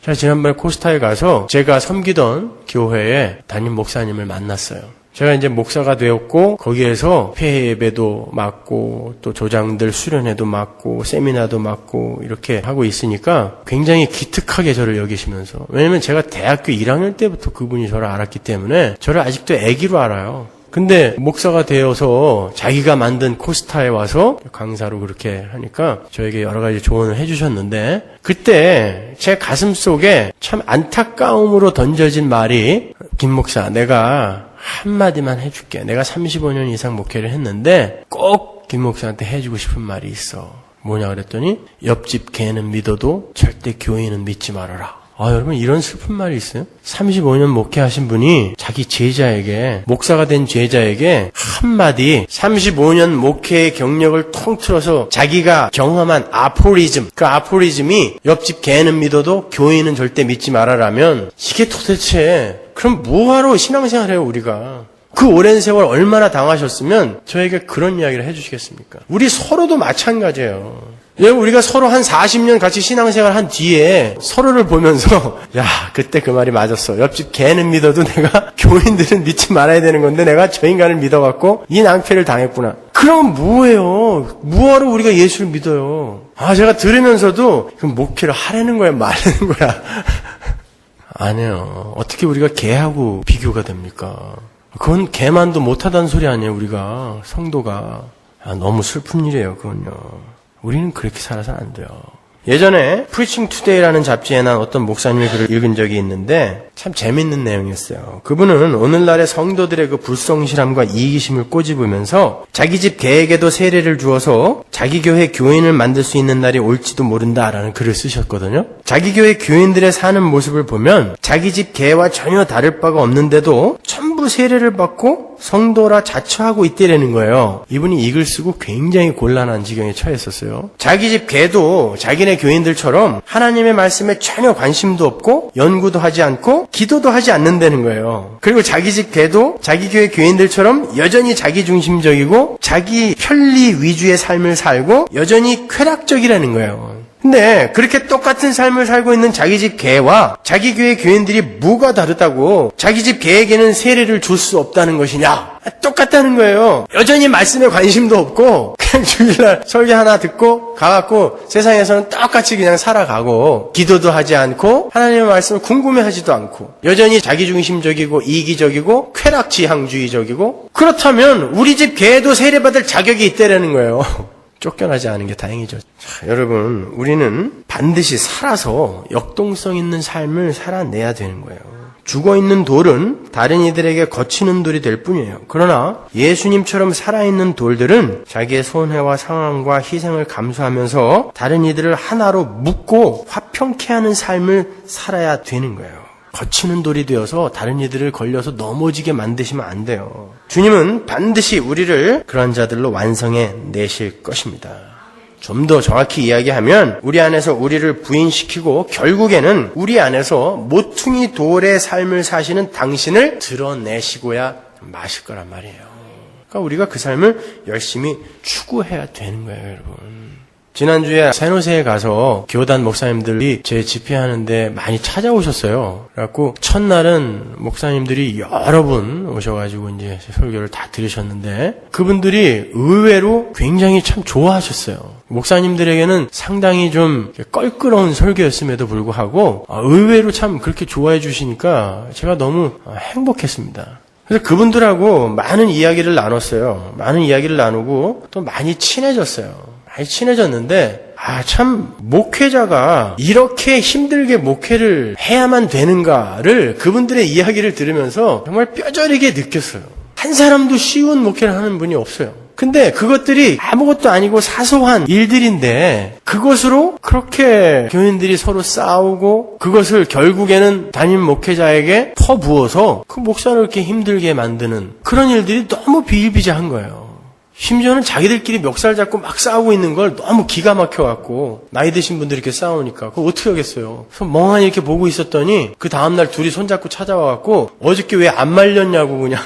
제가 지난번에 코스타에 가서 제가 섬기던 교회에 담임 목사님을 만났어요. 제가 이제 목사가 되었고 거기에서 회의 예배도 맡고 또 조장들 수련회도 맡고 세미나도 맡고 이렇게 하고 있으니까 굉장히 기특하게 저를 여기시면서, 왜냐면 제가 대학교 1학년 때부터 그분이 저를 알았기 때문에 저를 아직도 애기로 알아요. 근데 목사가 되어서 자기가 만든 코스타에 와서 강사로 그렇게 하니까 저에게 여러 가지 조언을 해주셨는데, 그때 제 가슴 속에 참 안타까움으로 던져진 말이, 김 목사 내가 한마디만 해줄게. 내가 35년 이상 목회를 했는데 꼭 김 목사한테 해주고 싶은 말이 있어. 뭐냐 그랬더니 옆집 개는 믿어도 절대 교인은 믿지 말아라. 여러분 이런 슬픈 말이 있어요? 35년 목회하신 분이 자기 제자에게, 목사가 된 제자에게 한마디 35년 목회의 경력을 통틀어서 자기가 경험한 아포리즘, 그 아포리즘이 옆집 개는 믿어도 교인은 절대 믿지 말아라면, 이게 도대체 그럼 뭐하러 신앙생활해요 우리가? 그 오랜 세월 얼마나 당하셨으면 저에게 그런 이야기를 해주시겠습니까? 우리 서로도 마찬가지예요. 우리가 서로 한 40년 같이 신앙생활 한 뒤에 서로를 보면서 야 그때 그 말이 맞았어. 옆집 개는 믿어도 내가 교인들은 믿지 말아야 되는 건데 내가 저 인간을 믿어갖고 이 낭패를 당했구나. 그럼 뭐예요? 뭐하러 우리가 예수를 믿어요? 제가 들으면서도 그럼 목회를 하라는 거야 말라는 거야? 아니에요. 어떻게 우리가 개하고 비교가 됩니까? 그건 개만도 못하다는 소리 아니에요 우리가, 성도가. 너무 슬픈 일이에요 그건요. 우리는 그렇게 살아서는 안 돼요. 예전에 Preaching Today라는 잡지에 난 어떤 목사님의 글을 읽은 적이 있는데 참 재밌는 내용이었어요. 그분은 오늘날의 성도들의 그 불성실함과 이기심을 꼬집으면서 자기 집 개에게도 세례를 주어서 자기 교회 교인을 만들 수 있는 날이 올지도 모른다라는 글을 쓰셨거든요. 자기 교회 교인들의 사는 모습을 보면 자기 집 개와 전혀 다를 바가 없는데도 전부 세례를 받고 성도라 자처하고 있다라는 거예요. 이분이 이 글 쓰고 굉장히 곤란한 지경에 처했었어요. 자기 집 개도 자기네 교인들처럼 하나님의 말씀에 전혀 관심도 없고 연구도 하지 않고 기도도 하지 않는다는 거예요. 그리고 자기 집 개도 자기 교회 교인들처럼 여전히 자기 중심적이고 자기 편리 위주의 삶을 살고 여전히 쾌락적이라는 거예요. 근데 그렇게 똑같은 삶을 살고 있는 자기 집 개와 자기 교회 교인들이 뭐가 다르다고 자기 집 개에게는 세례를 줄 수 없다는 것이냐? 똑같다는 거예요. 여전히 말씀에 관심도 없고 그냥 주일날 설교 하나 듣고 가갖고 세상에서는 똑같이 그냥 살아가고 기도도 하지 않고 하나님의 말씀을 궁금해하지도 않고 여전히 자기중심적이고 이기적이고 쾌락지향주의적이고, 그렇다면 우리 집 개도 세례받을 자격이 있다라는 거예요. 쫓겨나지 않은 게 다행이죠. 자, 여러분, 우리는 반드시 살아서 역동성 있는 삶을 살아내야 되는 거예요. 죽어있는 돌은 다른 이들에게 거치는 돌이 될 뿐이에요. 그러나 예수님처럼 살아있는 돌들은 자기의 손해와 상황과 희생을 감수하면서 다른 이들을 하나로 묶고 화평케 하는 삶을 살아야 되는 거예요. 거치는 돌이 되어서 다른 이들을 걸려서 넘어지게 만드시면 안 돼요. 주님은 반드시 우리를 그런 자들로 완성해 내실 것입니다. 좀 더 정확히 이야기하면 우리 안에서 우리를 부인시키고 결국에는 우리 안에서 모퉁이 돌의 삶을 사시는 당신을 드러내시고야 마실 거란 말이에요. 그러니까 우리가 그 삶을 열심히 추구해야 되는 거예요, 여러분. 지난주에 샌호세에 가서 교단 목사님들이 제 집회하는데 많이 찾아오셨어요. 그래갖고 첫날은 목사님들이 여러 분 오셔가지고 이제 설교를 다 들으셨는데 그분들이 의외로 굉장히 참 좋아하셨어요. 목사님들에게는 상당히 좀 껄끄러운 설교였음에도 불구하고 의외로 참 그렇게 좋아해 주시니까 제가 너무 행복했습니다. 그래서 그분들하고 많은 이야기를 나눴어요. 많은 이야기를 나누고 또 많이 친해졌어요. 많이 친해졌는데 참 목회자가 이렇게 힘들게 목회를 해야만 되는가를 그분들의 이야기를 들으면서 정말 뼈저리게 느꼈어요. 한 사람도 쉬운 목회를 하는 분이 없어요. 근데 그것들이 아무것도 아니고 사소한 일들인데 그것으로 그렇게 교인들이 서로 싸우고 그것을 결국에는 담임 목회자에게 퍼부어서 그 목사를 이렇게 힘들게 만드는 그런 일들이 너무 비일비재한 거예요. 심지어는 자기들끼리 멱살 잡고 막 싸우고 있는 걸 너무 기가 막혀갖고 나이 드신 분들이 이렇게 싸우니까 그거 어떻게 하겠어요. 그래서 멍하니 이렇게 보고 있었더니 그 다음날 둘이 손잡고 찾아와갖고 어저께 왜 안 말렸냐고 그냥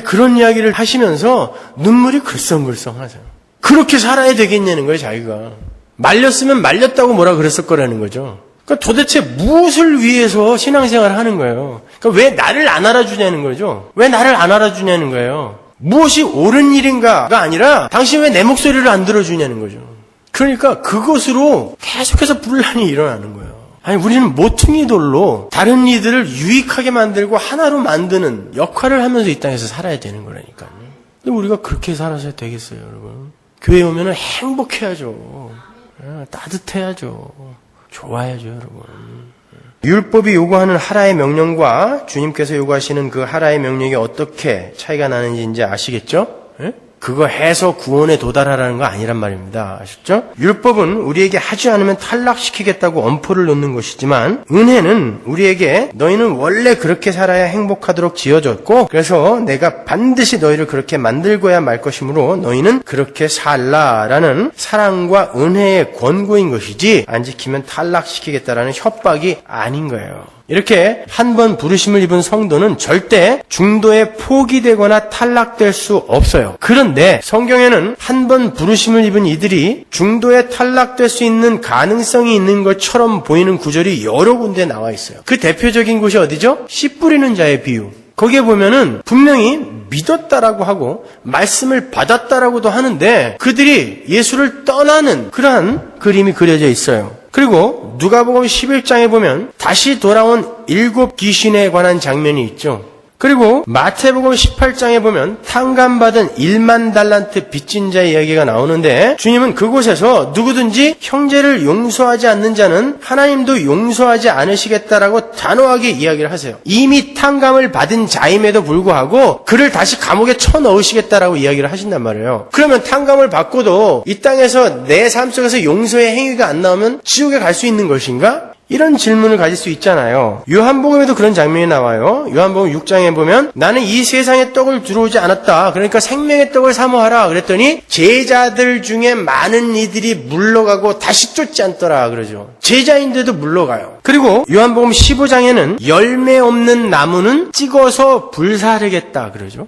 그런 이야기를 하시면서 눈물이 글썽글썽 하세요. 그렇게 살아야 되겠냐는 거예요, 자기가. 말렸으면 말렸다고 뭐라 그랬을 거라는 거죠. 그러니까 도대체 무엇을 위해서 신앙생활을 하는 거예요. 그러니까 왜 나를 안 알아주냐는 거죠. 왜 나를 안 알아주냐는 거예요. 무엇이 옳은 일인가가 아니라 당신 왜 내 목소리를 안 들어주냐는 거죠. 그러니까 그것으로 계속해서 분란이 일어나는 거예요. 우리는 모퉁이 돌로 다른 이들을 유익하게 만들고 하나로 만드는 역할을 하면서 이 땅에서 살아야 되는 거라니까요. 근데 우리가 그렇게 살아서 되겠어요, 여러분? 교회에 오면 행복해야죠. 따뜻해야죠. 좋아야죠, 여러분. 율법이 요구하는 하라의 명령과 주님께서 요구하시는 그 하라의 명령이 어떻게 차이가 나는지 이제 아시겠죠? 그거 해서 구원에 도달하라는 거 아니란 말입니다. 아셨죠? 율법은 우리에게 하지 않으면 탈락시키겠다고 엄포를 놓는 것이지만 은혜는 우리에게 너희는 원래 그렇게 살아야 행복하도록 지어졌고 그래서 내가 반드시 너희를 그렇게 만들고야 말 것이므로 너희는 그렇게 살라라는 사랑과 은혜의 권고인 것이지 안 지키면 탈락시키겠다라는 협박이 아닌 거예요. 이렇게 한 번 부르심을 입은 성도는 절대 중도에 포기되거나 탈락될 수 없어요. 그런데 성경에는 한 번 부르심을 입은 이들이 중도에 탈락될 수 있는 가능성이 있는 것처럼 보이는 구절이 여러 군데 나와 있어요. 그 대표적인 곳이 어디죠? 씨 뿌리는 자의 비유. 거기에 보면은 분명히 믿었다라고 하고 말씀을 받았다라고도 하는데 그들이 예수를 떠나는 그러한 그림이 그려져 있어요. 그리고 누가복음 11장에 보면 다시 돌아온 7 귀신에 관한 장면이 있죠. 그리고 마태복음 18장에 보면 탕감받은 1만 달란트 빚진 자의 이야기가 나오는데 주님은 그곳에서 누구든지 형제를 용서하지 않는 자는 하나님도 용서하지 않으시겠다라고 단호하게 이야기를 하세요. 이미 탕감을 받은 자임에도 불구하고 그를 다시 감옥에 쳐넣으시겠다라고 이야기를 하신단 말이에요. 그러면 탕감을 받고도 이 땅에서 내 삶 속에서 용서의 행위가 안 나오면 지옥에 갈 수 있는 것인가? 이런 질문을 가질 수 있잖아요. 요한복음에도 그런 장면이 나와요. 요한복음 6장에 보면 나는 이 세상에 떡을 들어오지 않았다. 그러니까 생명의 떡을 사모하라. 그랬더니 제자들 중에 많은 이들이 물러가고 다시 쫓지 않더라. 그러죠. 제자인데도 물러가요. 그리고 요한복음 15장에는 열매 없는 나무는 찍어서 불사르겠다. 그러죠.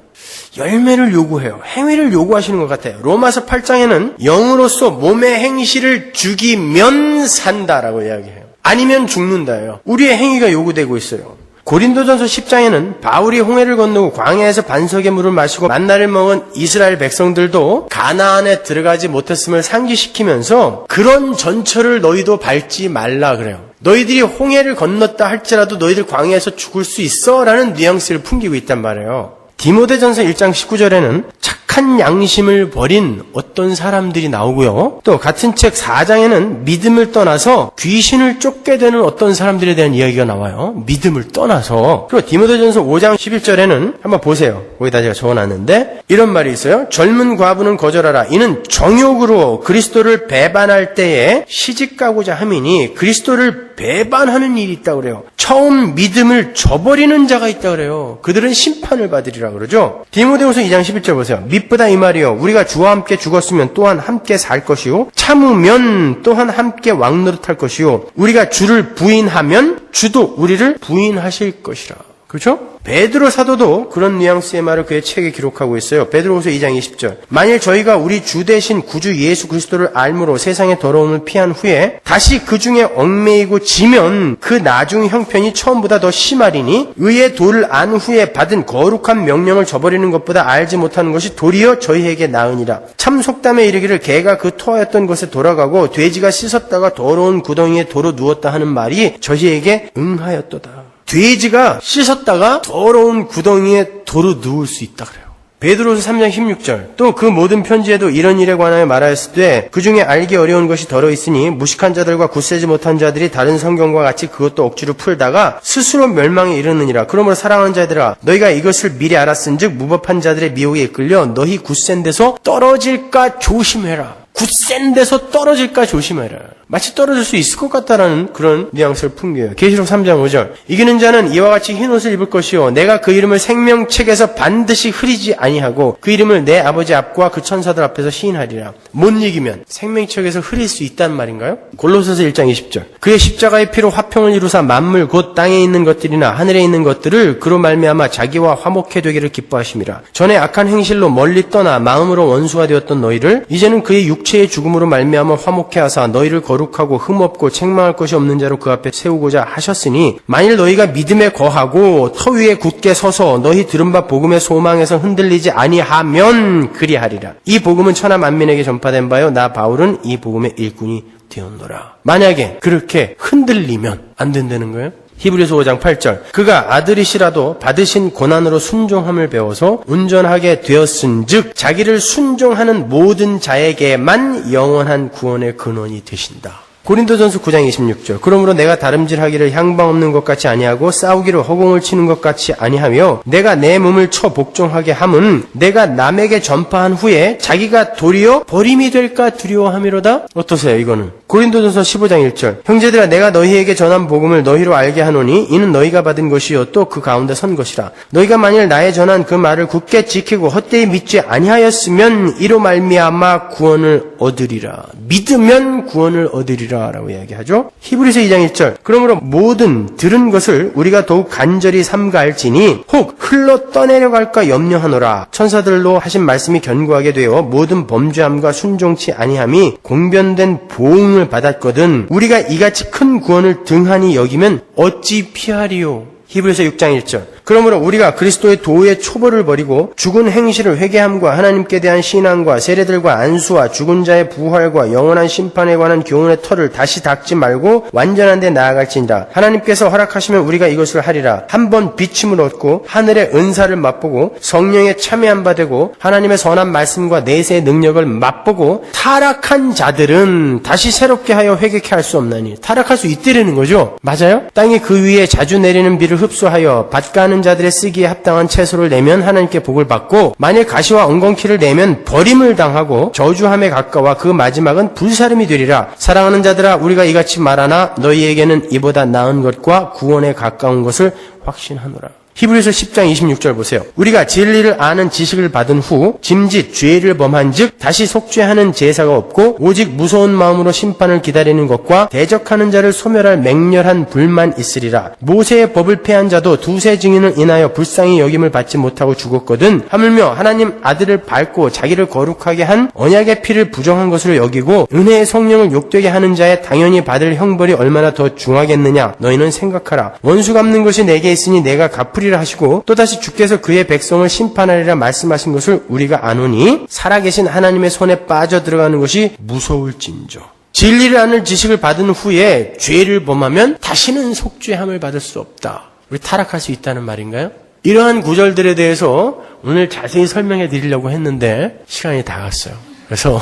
열매를 요구해요. 행위를 요구하시는 것 같아요. 로마서 8장에는 영으로서 몸의 행실을 죽이면 산다라고 이야기해요. 아니면 죽는다예요. 우리의 행위가 요구되고 있어요. 고린도전서 10장에는 바울이 홍해를 건너고 광야에서 반석의 물을 마시고 만나를 먹은 이스라엘 백성들도 가나안에 들어가지 못했음을 상기시키면서 그런 전철을 너희도 밟지 말라 그래요. 너희들이 홍해를 건넜다 할지라도 너희들 광야에서 죽을 수 있어 라는 뉘앙스를 풍기고 있단 말이에요. 디모데전서 1장 19절에는 착한 착한 양심을 버린 어떤 사람들이 나오고요. 또 같은 책 4장에는 믿음을 떠나서 귀신을 쫓게 되는 어떤 사람들에 대한 이야기가 나와요. 믿음을 떠나서. 그리고 디모데전서 5장 11절에는 한번 보세요. 거기다 제가 적어놨는데 이런 말이 있어요. 젊은 과부는 거절하라. 이는 정욕으로 그리스도를 배반할 때에 시집가고자 함이니 그리스도를 배반하는 일이 있다고 그래요. 처음 믿음을 저버리는 자가 있다고 그래요. 그들은 심판을 받으리라 그러죠. 디모데후서 2장 11절 보세요. mit보다 이 말이요. 우리가 주와 함께 죽었으면 또한 함께 살 것이요. 참으면 또한 함께 왕노릇할 것이요. 우리가 주를 부인하면 주도 우리를 부인하실 것이라. 그렇죠? 베드로 사도도 그런 뉘앙스의 말을 그의 책에 기록하고 있어요. 베드로후서 2장 20절. 만일 저희가 우리 주 대신 구주 예수 그리스도를 알므로 세상의 더러움을 피한 후에 다시 그 중에 얽매이고 지면 그 나중 형편이 처음보다 더 심하리니 의의 도를 안 후에 받은 거룩한 명령을 저버리는 것보다 알지 못하는 것이 도리어 저희에게 나으니라. 참 속담에 이르기를 개가 그 토하였던 곳에 돌아가고 돼지가 씻었다가 더러운 구덩이에 도로 누웠다 하는 말이 저희에게 응하였도다. 돼지가 씻었다가 더러운 구덩이에 도로 누울 수 있다 그래요. 베드로서 3장 16절. 또 그 모든 편지에도 이런 일에 관하여 말하였을 때 그 중에 알기 어려운 것이 더러 있으니 무식한 자들과 굳세지 못한 자들이 다른 성경과 같이 그것도 억지로 풀다가 스스로 멸망에 이르느니라. 그러므로 사랑하는 자들아 너희가 이것을 미리 알았은즉 무법한 자들의 미혹에 이끌려 너희 굳센 데서 떨어질까 조심해라. 굳센 데서 떨어질까 조심해라. 마치 떨어질 수 있을 것 같다라는 그런 뉘앙스를 풍겨요. 계시록 3장 5절. 이기는 자는 이와 같이 흰 옷을 입을 것이요 내가 그 이름을 생명책에서 반드시 흐리지 아니하고 그 이름을 내 아버지 앞과 그 천사들 앞에서 시인하리라. 못 이기면 생명책에서 흐릴 수 있다는 말인가요? 골로새서 1장 20절. 그의 십자가의 피로 화평을 이루사 만물 곧 땅에 있는 것들이나 하늘에 있는 것들을 그로 말미암아 자기와 화목해 되기를 기뻐하심이라. 전에 악한 행실로 멀리 떠나 마음으로 원수가 되었던 너희를 이제는 그의 육체의 죽음으로 말미암아 화목해 하사 너희를 거룩하고 흠없고 책망할 것이 없는 자로 그 앞에 세우고자 하셨으니 만일 너희가 믿음에 거하고 터 위에 굳게 서서 너희 들은 바 복음의 소망에서 흔들리지 아니하면 그리하리라. 이 복음은 천하 만민에게 전파된 바요 나 바울은 이 복음의 일꾼이 되었노라. 만약에 그렇게 흔들리면 안 된다는 거예요. 히브리서 5장 8절. 그가 아들이시라도 받으신 고난으로 순종함을 배워서 온전하게 되었은즉 자기를 순종하는 모든 자에게만 영원한 구원의 근원이 되신다. 고린도전서 9장 26절. 그러므로 내가 다름질하기를 향방 없는 것 같이 아니하고 싸우기를 허공을 치는 것 같이 아니하며 내가 내 몸을 쳐 복종하게 함은 내가 남에게 전파한 후에 자기가 도리어 버림이 될까 두려워함이로다. 어떠세요 이거는? 고린도전서 15장 1절. 형제들아 내가 너희에게 전한 복음을 너희로 알게 하노니 이는 너희가 받은 것이요 또 그 가운데 선 것이라. 너희가 만일 나의 전한 그 말을 굳게 지키고 헛되이 믿지 아니하였으면 이로 말미암아 구원을 얻으리라. 믿으면 구원을 얻으리라. 라고 이야기하죠. 히브리서 2장 1절. 그러므로 모든 들은 것을 우리가 더욱 간절히 삼가할지니 혹 흘러 떠내려갈까 염려하노라. 천사들로 하신 말씀이 견고하게 되어 모든 범죄함과 순종치 아니함이 공변된 보응을 받았거든 우리가 이같이 큰 구원을 등한히 여기면 어찌 피하리요. 히브리서 6장 1절. 그러므로 우리가 그리스도의 도의 초벌을 버리고 죽은 행실을 회개함과 하나님께 대한 신앙과 세례들과 안수와 죽은 자의 부활과 영원한 심판에 관한 교훈의 털을 다시 닦지 말고 완전한 데 나아갈지니라. 하나님께서 허락하시면 우리가 이것을 하리라. 한번 비침을 얻고 하늘의 은사를 맛보고 성령에 참여한 바 되고 하나님의 선한 말씀과 내세의 능력을 맛보고 타락한 자들은 다시 새롭게 하여 회개케 할 수 없나니. 타락할 수 있다는 거죠. 맞아요? 땅이 그 위에 자주 내리는 비를 흡수하여 밭가는 자들의 쓰기에 합당한 채소를 내면 하나님께 복을 받고 만일 가시와 엉겅퀴를 내면 버림을 당하고 저주함에 가까워 그 마지막은 불사름이 되리라. 사랑하는 자들아 우리가 이같이 말하나 너희에게는 이보다 나은 것과 구원에 가까운 것을 확신하노라. 히브리서 10장 26절 보세요. 우리가 진리를 아는 지식을 받은 후 짐짓 죄를 범한 즉 다시 속죄하는 제사가 없고 오직 무서운 마음으로 심판을 기다리는 것과 대적하는 자를 소멸할 맹렬한 불만 있으리라. 모세의 법을 폐한 자도 두세 증인을 인하여 불쌍히 여김을 받지 못하고 죽었거든. 하물며 하나님 아들을 밟고 자기를 거룩하게 한 언약의 피를 부정한 것으로 여기고 은혜의 성령을 욕되게 하는 자의 당연히 받을 형벌이 얼마나 더 중하겠느냐. 너희는 생각하라. 원수 갚는 것이 내게 있으니 내가 갚으리라 하시고 또다시 주께서 그의 백성을 심판하리라 말씀하신 것을 우리가 아노니 살아계신 하나님의 손에 빠져들어가는 것이 무서울진저. 진리를 아는 지식을 받은 후에 죄를 범하면 다시는 속죄함을 받을 수 없다. 우리 타락할 수 있다는 말인가요? 이러한 구절들에 대해서 오늘 자세히 설명해 드리려고 했는데 시간이 다 갔어요. 그래서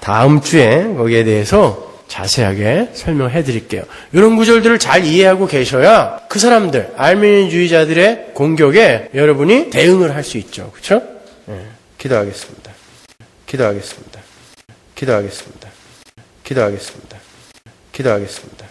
다음 주에 거기에 대해서 자세하게 설명해 드릴게요. 이런 구절들을 잘 이해하고 계셔야 그 사람들, 알미니주의자들의 공격에 여러분이 대응을 할 수 있죠. 그렇죠? 네. 기도하겠습니다. 기도하겠습니다. 기도하겠습니다. 기도하겠습니다. 기도하겠습니다.